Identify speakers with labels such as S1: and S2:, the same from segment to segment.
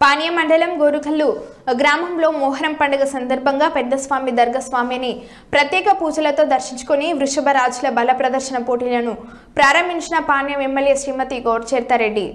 S1: పానియ మండలం గోరుకల్లు గ్రామంలో మోహరం పండుగ సందర్భంగా పెద్దస్వామి దర్గా స్వామిని ప్రత్యేక పూజలతో దర్శించుకొని వృషభ రాజుల బల ప్రదర్శన పోటీలను ప్రారంభించిన పానియం ఎమ్మెల్యే శ్రీమతి గౌడ్చేర్తారెడ్డి.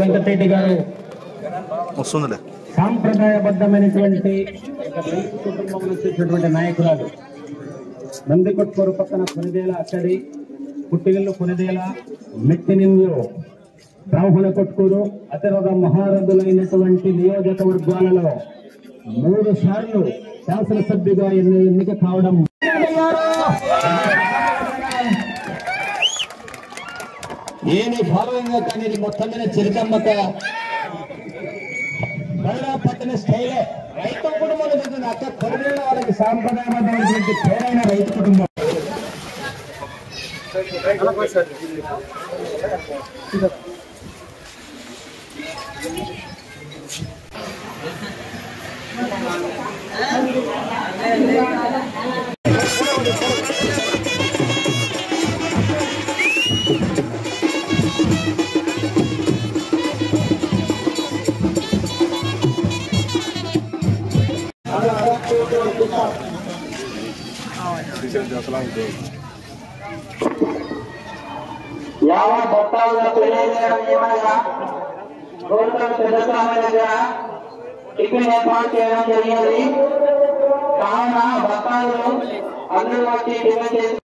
S2: వెంకటరెడ్డి గారు సాంప్రదాయబద్ధమైనటువంటి కుటుంబం వచ్చేటటువంటి నాయకురాలు. నందికొట్కూరు పక్కన కొనిదేల అక్కడి, పుట్టిగల్లు కొనిదేల, మెట్టినిల్లు బ్రాహ్మణ కొట్కూరు అతిరథ మహారథులైనటువంటి నియోజకవర్గాలలో 3 సార్లు శాసనసభ్యుగా ఎన్నిక కావడం ఏమి భావంగా కానీ ఇది మొత్తం మీద చరితమ్మక పట్టిన స్టైలే రైతు కుటుంబంలో చెందిన అక్క కొరదేళ్ళ వాళ్ళకి సాంప్రదాయమైనటువంటి పేరైన రైతు కుటుంబం.
S3: టిఫిన్ ఏర్పాటు చేయడం జరిగింది. కావున భక్తాలు అందరూ వచ్చి టిఫిన్ చేసి